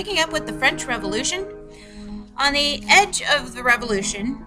picking up with the French Revolution. On the edge of the revolution,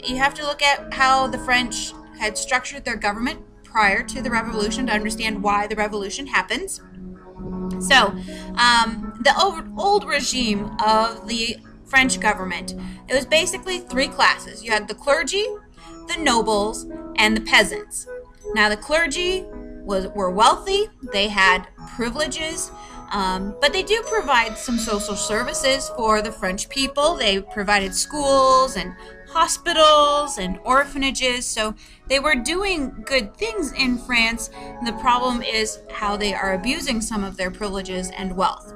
you have to look at how the French had structured their government prior to the revolution to understand why the revolution happens. So, the old regime of the French government, it was basically three classes. You had the clergy, the nobles, and the peasants. Now, the clergy were wealthy, they had privileges, but they do provide some social services for the French people. They provided schools and hospitals and orphanages, so they were doing good things in France. The problem is how they are abusing some of their privileges and wealth.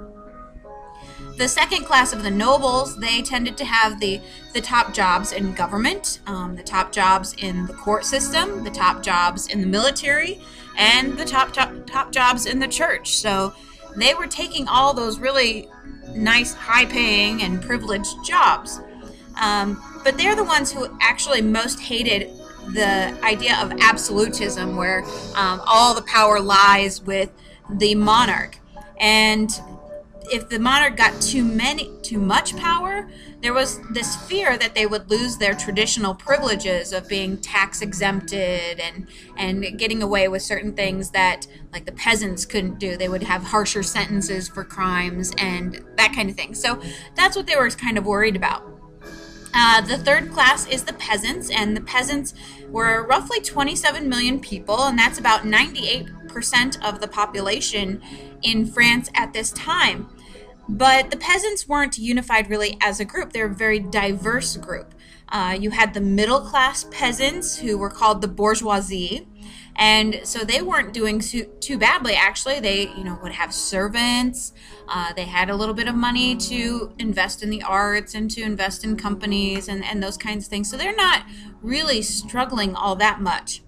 The second class of the nobles, they tended to have the top jobs in government, the top jobs in the court system, the top jobs in the military, and the top jobs in the church. So they were taking all those really nice, high-paying and privileged jobs. But they're the ones who actually most hated the idea of absolutism, where all the power lies with the monarch. And if the monarch got too much power, there was this fear that they would lose their traditional privileges of being tax exempted and getting away with certain things that like the peasants couldn't do. They would have harsher sentences for crimes and that kind of thing. So that's what they were kind of worried about. The third class is the peasants, and the peasants were roughly 27 million people, and that's about 98% of the population in France at this time. But the peasants weren't unified really as a group. They're a very diverse group. You had the middle class peasants who were called the bourgeoisie, and so they weren't doing too badly, actually. They, would have servants. They had a little bit of money to invest in the arts and to invest in companies and those kinds of things. So they're not really struggling all that much.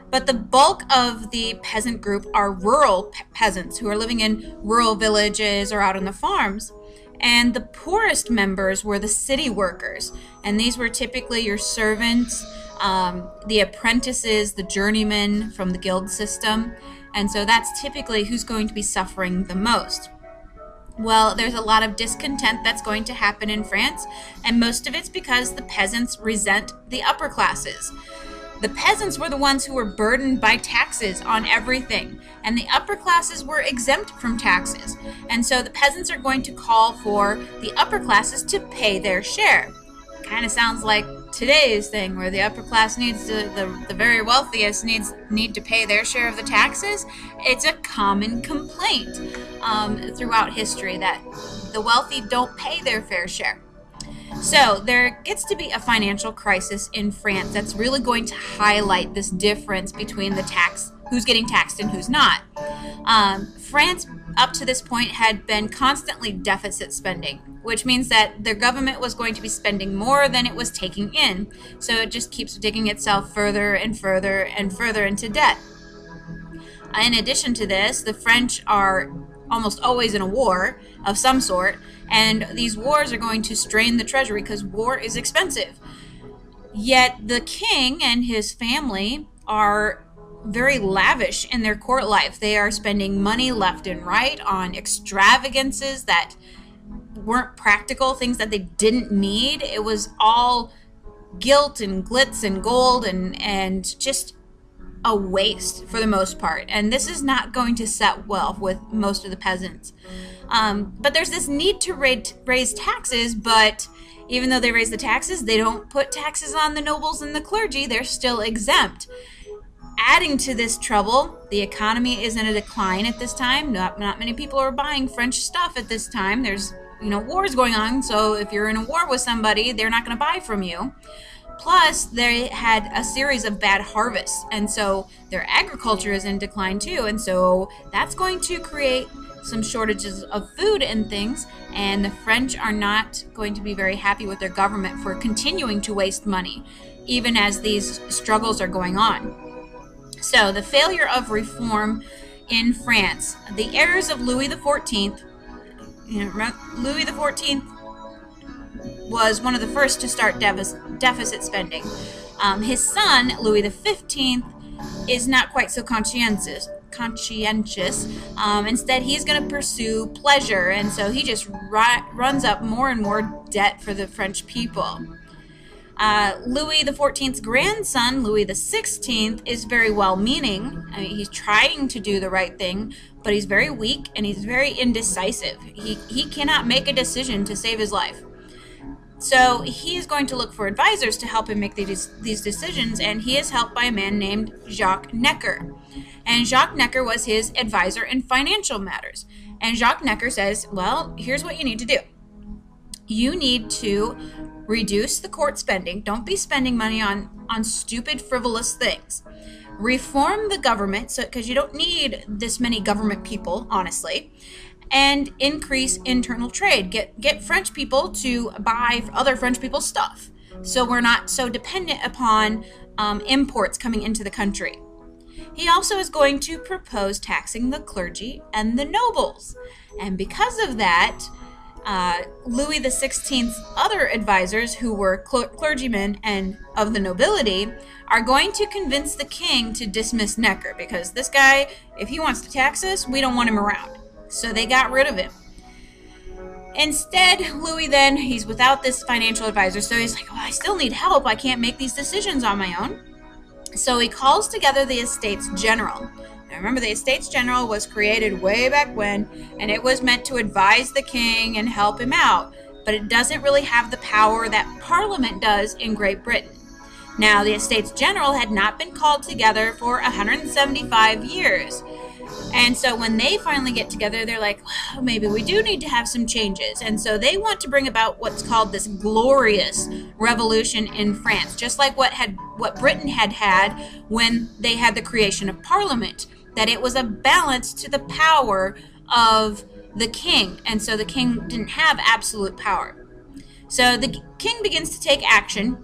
But the bulk of the peasant group are rural peasants who are living in rural villages or out on the farms. And the poorest members were the city workers. And these were typically your servants, the apprentices, the journeymen from the guild system. And so that's typically who's going to be suffering the most. Well, there's a lot of discontent that's going to happen in France, and most of it's because the peasants resent the upper classes. The peasants were the ones who were burdened by taxes on everything, and the upper classes were exempt from taxes. And so the peasants are going to call for the upper classes to pay their share. Kind of sounds like today's thing, where the upper class needs to, the very wealthiest need to pay their share of the taxes. It's a common complaint throughout history that the wealthy don't pay their fair share. So there gets to be a financial crisis in France that's really going to highlight this difference between who's getting taxed and who's not. France, up to this point, had been constantly deficit spending, which means that their government was going to be spending more than it was taking in. So it just keeps digging itself further and further and further into debt. In addition to this, the French are almost always in a war of some sort, and these wars are going to strain the treasury because war is expensive. Yet the king and his family are very lavish in their court life. They are spending money left and right on extravagances that weren't practical, things that they didn't need. It was all gilt and glitz and gold and just a waste for the most part. And this is not going to set well with most of the peasants. But there's this need to raise taxes, but even though they raise the taxes, they don't put taxes on the nobles and the clergy. They're still exempt. Adding to this trouble, the economy is in a decline at this time. Not many people are buying French stuff at this time. There's, wars going on, so if you're in a war with somebody, they're not going to buy from you. Plus, they had a series of bad harvests, and so their agriculture is in decline too, and so that's going to create some shortages of food and things, and the French are not going to be very happy with their government for continuing to waste money, even as these struggles are going on. So, the failure of reform in France. The heirs of Louis XIV, Louis XIV was one of the first to start deficit spending. His son, Louis XV, is not quite so conscientious. conscientious. Instead, he's going to pursue pleasure, and so he just runs up more and more debt for the French people. Louis XIV's grandson, Louis XVI, is very well-meaning. I mean, he's trying to do the right thing, but he's very weak and he's very indecisive. He cannot make a decision to save his life. So he is going to look for advisors to help him make these decisions, and he is helped by a man named Jacques Necker. And Jacques Necker was his advisor in financial matters. And Jacques Necker says, well, here's what you need to do. You need to reduce the court spending. Don't be spending money on stupid, frivolous things. Reform the government, because you don't need this many government people, honestly. And increase internal trade. Get French people to buy other French people's stuff, so we're not so dependent upon imports coming into the country. He also is going to propose taxing the clergy and the nobles. And because of that, Louis XVI's other advisors, who were clergymen and of the nobility, are going to convince the king to dismiss Necker, because this guy, if he wants to tax us, we don't want him around. So they got rid of him. Instead, Louis then, he's without this financial advisor, so he's like, oh, I still need help. I can't make these decisions on my own. So he calls together the Estates General. Now remember, the Estates General was created way back when, and it was meant to advise the king and help him out, but it doesn't really have the power that Parliament does in Great Britain. Now, the Estates General had not been called together for 175 years. And so when they finally get together, they're like, well, maybe we do need to have some changes. And so they want to bring about what's called this glorious revolution in France, just like what Britain had when they had the creation of Parliament, that it was a balance to the power of the king. And so the king didn't have absolute power. So the king begins to take action.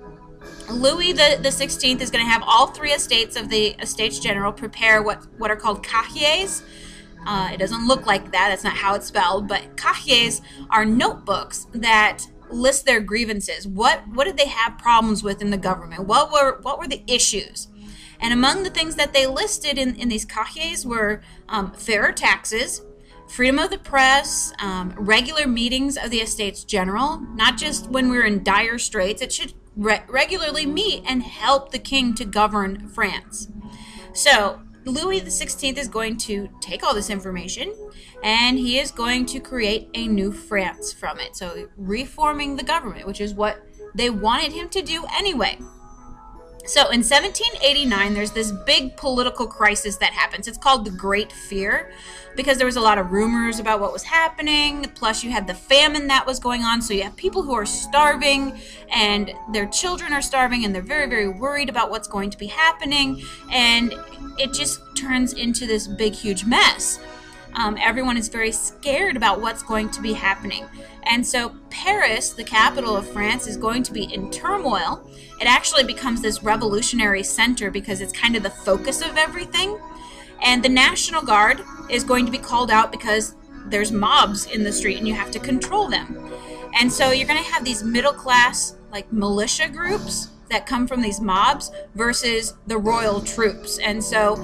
Louis the 16th is going to have all three estates of the Estates General prepare what are called cahiers. It doesn't look like that. That's not how it's spelled. But cahiers are notebooks that list their grievances. What did they have problems with in the government? What were the issues? And among the things that they listed in these cahiers were fairer taxes, freedom of the press, regular meetings of the Estates General, not just when we're in dire straits. It should regularly meet and help the king to govern France. So Louis XVI is going to take all this information and he is going to create a new France from it. So reforming the government, which is what they wanted him to do anyway. So in 1789, there's this big political crisis that happens. It's called the Great Fear, because there was a lot of rumors about what was happening. Plus, you had the famine that was going on. So you have people who are starving and their children are starving, and they're very, very worried about what's going to be happening. And it just turns into this big, huge mess. Everyone is very scared about what's going to be happening. And so Paris, the capital of France, is going to be in turmoil. It actually becomes this revolutionary center because it's kind of the focus of everything. And the National Guard is going to be called out because there's mobs in the street and you have to control them. And so you're going to have these middle class, like militia groups that come from these mobs versus the royal troops. And so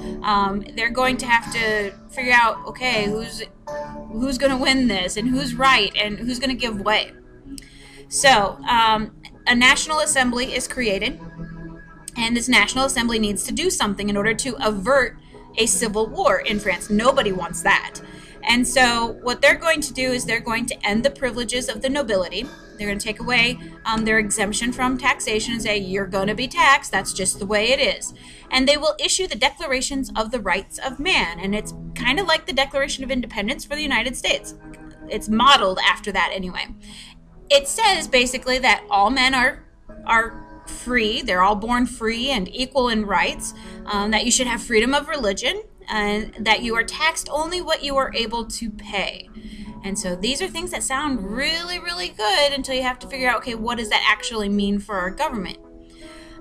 they're going to have to figure out, okay, who's going to win this and who's right and who's going to give way. So a National Assembly is created, and this National Assembly needs to do something in order to avert a civil war in France. Nobody wants that. And so what they're going to do is they're going to end the privileges of the nobility. They're going to take away their exemption from taxation and say, you're going to be taxed. That's just the way it is. And they will issue the Declarations of the Rights of Man. And it's kind of like the Declaration of Independence for the United States. It's modeled after that anyway. It says basically that all men are free. They're all born free and equal in rights. That you should have freedom of religion. And that you are taxed only what you are able to pay. And so these are things that sound really, really good until you have to figure out, okay, what does that actually mean for our government?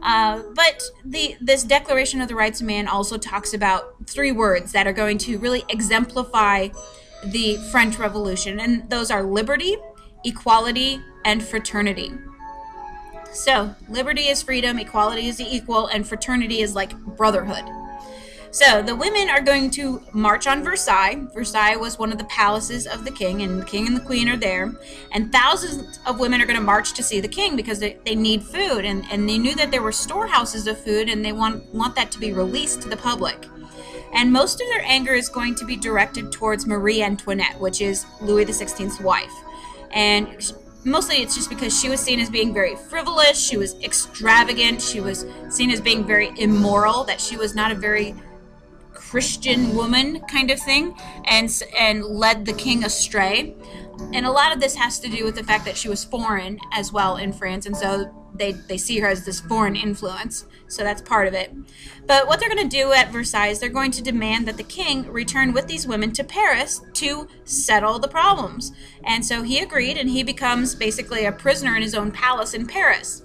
But this Declaration of the Rights of Man also talks about three words that are going to really exemplify the French Revolution. And those are liberty, equality, and fraternity. So liberty is freedom, equality is the equal, and fraternity is like brotherhood. So the women are going to march on Versailles. Versailles was one of the palaces of the king, and the king and the queen are there. And thousands of women are going to march to see the king because they need food. And they knew that there were storehouses of food, and they want that to be released to the public. And most of their anger is going to be directed towards Marie Antoinette, which is Louis XVI's wife. And mostly it's just because she was seen as being very frivolous, she was extravagant, she was seen as being very immoral, that she was not a very Christian woman kind of thing, and led the king astray. And a lot of this has to do with the fact that she was foreign as well in France, and so they see her as this foreign influence. So that's part of it. But what they're going to do at Versailles, they're going to demand that the king return with these women to Paris to settle the problems. And so he agreed, and he becomes basically a prisoner in his own palace in Paris.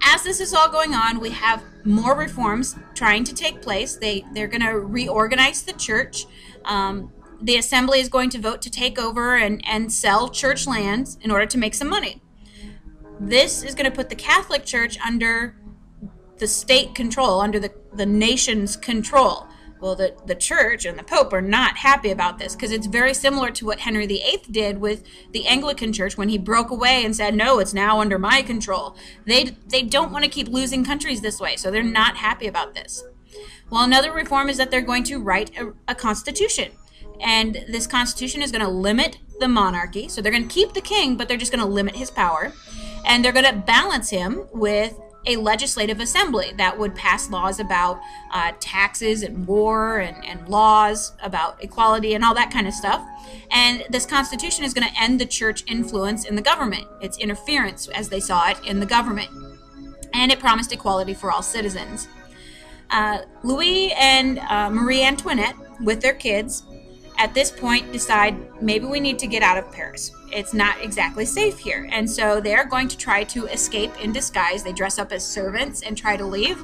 As this is all going on, we have more reforms trying to take place. They're going to reorganize the church. The assembly is going to vote to take over and sell church lands in order to make some money. This is going to put the Catholic Church under the state control, under the nation's control. Well, the church and the Pope are not happy about this because it's very similar to what Henry VIII did with the Anglican Church when he broke away and said, no, it's now under my control. They don't want to keep losing countries this way, so they're not happy about this. Well, another reform is that they're going to write a constitution. And this constitution is going to limit the monarchy. So they're going to keep the king, but they're just going to limit his power. And they're going to balance him with a legislative assembly that would pass laws about taxes and war and laws about equality and all that kind of stuff. And this constitution is going to end the church influence in the government, its interference as they saw it in the government. And it promised equality for all citizens. Louis and Marie Antoinette, with their kids, at this point decide maybe we need to get out of Paris. It's not exactly safe here. And so they're going to try to escape in disguise. They dress up as servants and try to leave,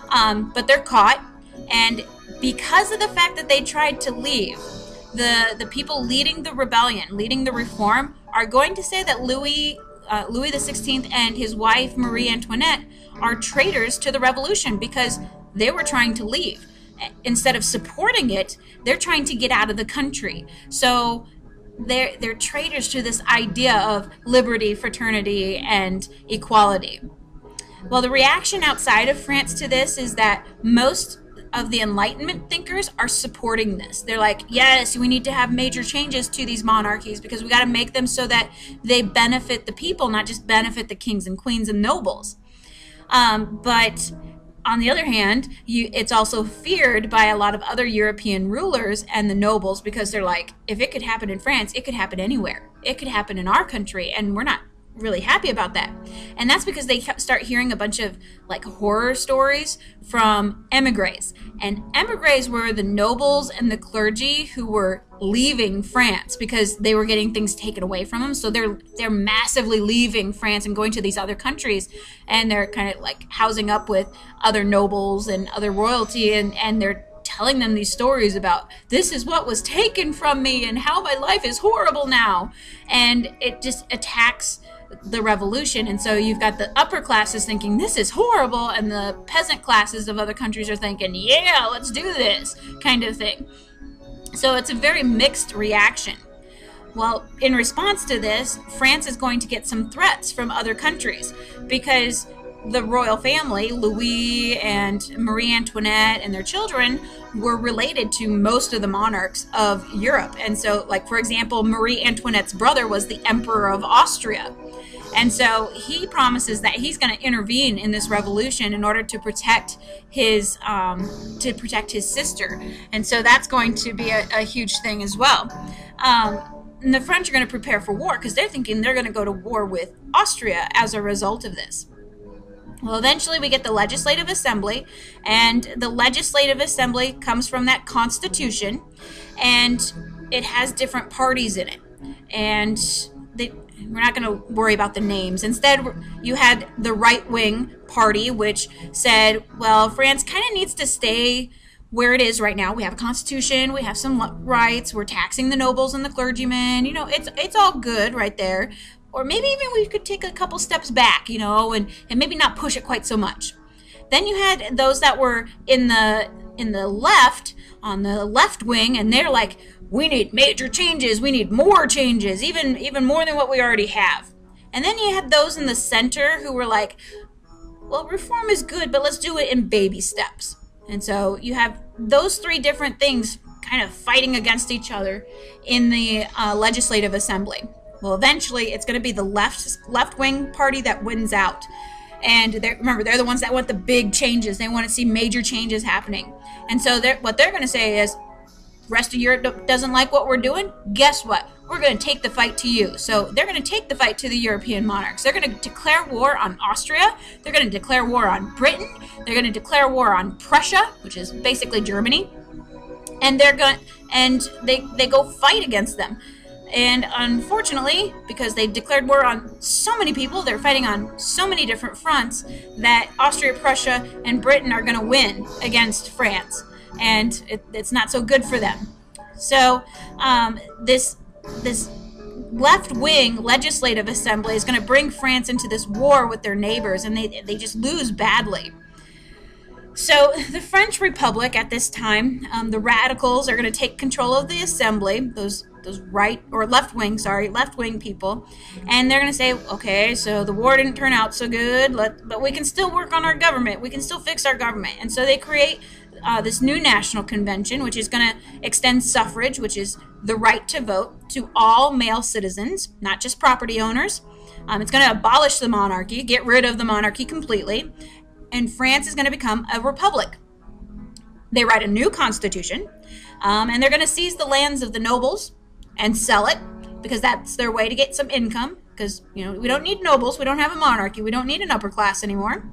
but they're caught. And because of the fact that they tried to leave, the people leading the rebellion, leading the reform, are going to say that Louis XVI and his wife Marie Antoinette are traitors to the revolution because they were trying to leave. Instead of supporting it, they're trying to get out of the country. So they're traitors to this idea of liberty, fraternity, and equality. Well, the reaction outside of France to this is that most of the Enlightenment thinkers are supporting this. They're like, yes, we need to have major changes to these monarchies because we got to make them so that they benefit the people, not just benefit the kings and queens and nobles. But on the other hand, it's also feared by a lot of other European rulers and the nobles because they're like, if it could happen in France, it could happen anywhere. It could happen in our country, and we're not really happy about that. And that's because they start hearing a bunch of like horror stories from emigres. And emigres were the nobles and the clergy who were leaving France because they were getting things taken away from them. So they're massively leaving France and going to these other countries, and they're kind of like housing up with other nobles and other royalty, and they're telling them these stories about this is what was taken from me and how my life is horrible now. And it just attacks the revolution. And so you've got the upper classes thinking this is horrible, and the peasant classes of other countries are thinking, yeah, let's do this kind of thing. So it's a very mixed reaction. Well, in response to this, France is going to get some threats from other countries because the royal family, Louis and Marie Antoinette and their children, were related to most of the monarchs of Europe. And so, like, for example, Marie Antoinette's brother was the Emperor of Austria. And so he promises that he's going to intervene in this revolution in order to protect his sister. And so that's going to be a huge thing as well. And the French are going to prepare for war because they're thinking they're going to go to war with Austria as a result of this. Well, eventually we get the Legislative Assembly, and the Legislative Assembly comes from that Constitution, and it has different parties in it. And we're not going to worry about the names. Instead, you had the right-wing party, which said, well, France kind of needs to stay where it is right now. We have a constitution, we have some rights, we're taxing the nobles and the clergymen, you know, it's all good right there. Or maybe even we could take a couple steps back, you know, and maybe not push it quite so much. Then you had those that were in the left, on the left wing, and they're like, we need major changes, we need more changes, even more than what we already have. And then you had those in the center who were like, well, reform is good, but let's do it in baby steps. And so you have those three different things kind of fighting against each other in the legislative assembly. Well, eventually it's going to be the left-wing party that wins out. And remember, they're the ones that want the big changes. They want to see major changes happening. And so what they're going to say is, rest of Europe doesn't like what we're doing. Guess what? We're going to take the fight to you. So they're going to take the fight to the European monarchs. They're going to declare war on Austria. They're going to declare war on Britain. They're going to declare war on Prussia, which is basically Germany. And they go fight against them. And unfortunately, because they declared war on so many people, they're fighting on so many different fronts, that Austria, Prussia, and Britain are going to win against France. And it's not so good for them. So this left-wing legislative assembly is going to bring France into this war with their neighbors, and they just lose badly. So the French Republic at this time, the radicals are going to take control of the assembly, those left-wing people, and they're going to say, okay, so the war didn't turn out so good, but we can still work on our government, we can still fix our government. And so they create this new national convention, which is going to extend suffrage, which is the right to vote, to all male citizens, not just property owners. It's going to abolish the monarchy, get rid of the monarchy completely, and France is going to become a republic. They write a new constitution, and they're going to seize the lands of the nobles and sell it, because that's their way to get some income, because we don't need nobles, we don't have a monarchy, we don't need an upper class anymore.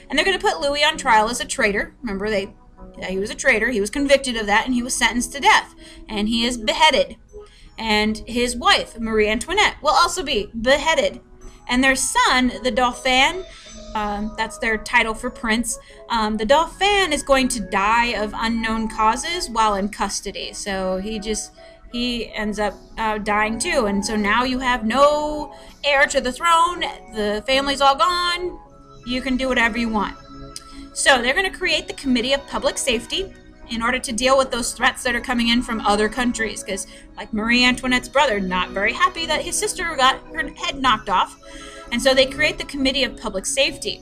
And they're going to put Louis on trial as a traitor. Remember, he was a traitor, he was convicted of that, and he was sentenced to death, and he is beheaded. And his wife, Marie Antoinette, will also be beheaded. And their son, the Dauphin, that's their title for prince, the Dauphin is going to die of unknown causes while in custody. So he ends up dying too. And so now you have no heir to the throne, the family's all gone, you can do whatever you want. So they're going to create the Committee of Public Safety in order to deal with those threats that are coming in from other countries, because like Marie Antoinette's brother, not very happy that his sister got her head knocked off. And so they create the Committee of Public Safety.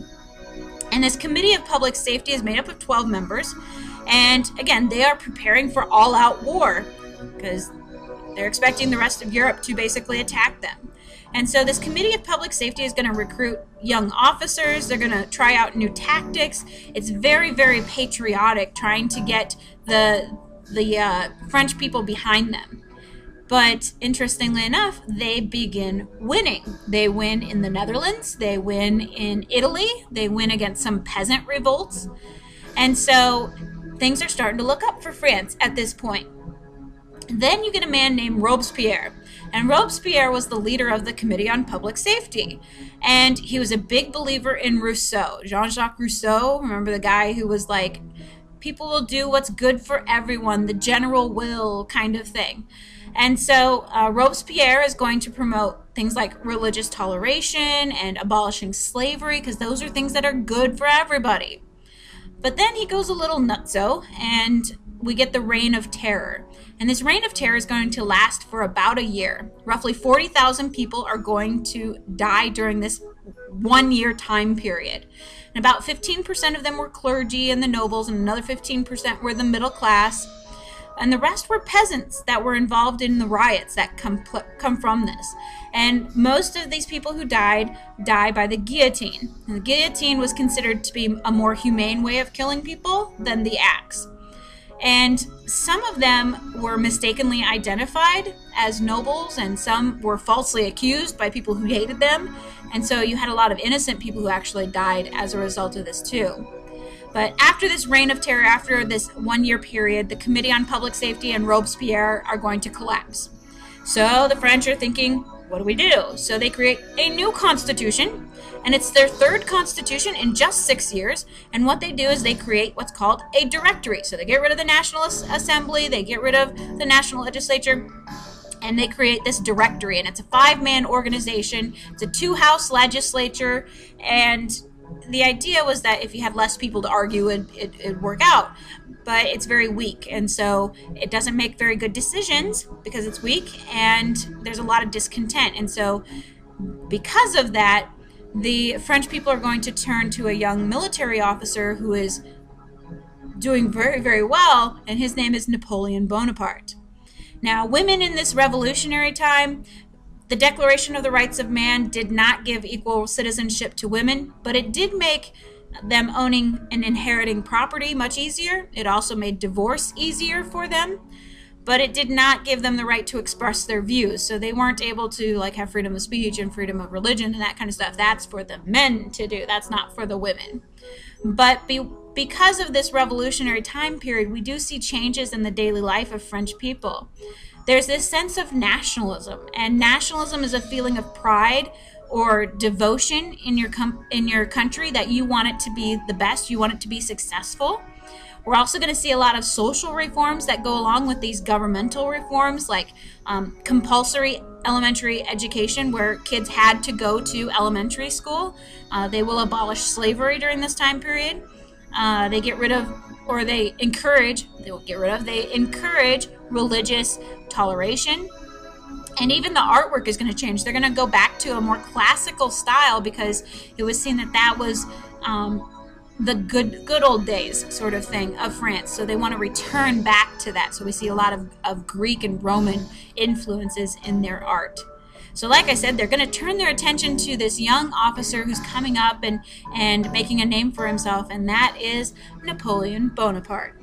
And this Committee of Public Safety is made up of 12 members. And again, they are preparing for all-out war, because they're expecting the rest of Europe to basically attack them. And so this Committee of Public Safety is going to recruit young officers. They're going to try out new tactics. It's very, very patriotic, trying to get the French people behind them. But interestingly enough, they begin winning. They win in the Netherlands. They win in Italy. They win against some peasant revolts. And so things are starting to look up for France at this point. Then you get a man named Robespierre. And Robespierre was the leader of the Committee on Public Safety. And he was a big believer in Rousseau. Jean-Jacques Rousseau, remember the guy who was like, people will do what's good for everyone, the general will kind of thing. And so Robespierre is going to promote things like religious toleration and abolishing slavery, because those are things that are good for everybody. But then he goes a little nutso, and we get the Reign of Terror. And this Reign of Terror is going to last for about a year. Roughly 40,000 people are going to die during this 1 year time period. And about 15% of them were clergy and the nobles, and another 15% were the middle class. And the rest were peasants that were involved in the riots that come from this. And most of these people who die by the guillotine. And the guillotine was considered to be a more humane way of killing people than the axe. And some of them were mistakenly identified as nobles, and some were falsely accused by people who hated them. And so you had a lot of innocent people who actually died as a result of this too. But after this Reign of Terror, after this 1 year period, the Committee on Public Safety and Robespierre are going to collapse. So the French are thinking, what do we do? So they create a new constitution, and it's their third constitution in just 6 years. And what they do is they create what's called a directory. So they get rid of the National Assembly, they get rid of the National Legislature, and they create this directory. And it's a 5-man organization. It's a 2-house legislature, and the idea was that if you had less people to argue, it'd work out. But it's very weak, and so it doesn't make very good decisions because it's weak, and there's a lot of discontent. And so because of that, the French people are going to turn to a young military officer who is doing very, very well, and his name is Napoleon Bonaparte. Now, women in this revolutionary time, the Declaration of the Rights of Man did not give equal citizenship to women, but it did make them owning and inheriting property much easier. It also made divorce easier for them, but it did not give them the right to express their views. So they weren't able to like have freedom of speech and freedom of religion and that kind of stuff. That's for the men to do. That's not for the women. But because of this revolutionary time period, we do see changes in the daily life of French people. There's this sense of nationalism, and nationalism is a feeling of pride or devotion in your country, that you want it to be the best, you want it to be successful. We're also going to see a lot of social reforms that go along with these governmental reforms, like compulsory elementary education, where kids had to go to elementary school. They will abolish slavery during this time period. They encourage religious toleration. And even the artwork is going to change. They're going to go back to a more classical style because it was seen that that was the good old days sort of thing of France. So they want to return back to that. So we see a lot of Greek and Roman influences in their art. So like I said, they're going to turn their attention to this young officer who's coming up and making a name for himself, and that is Napoleon Bonaparte.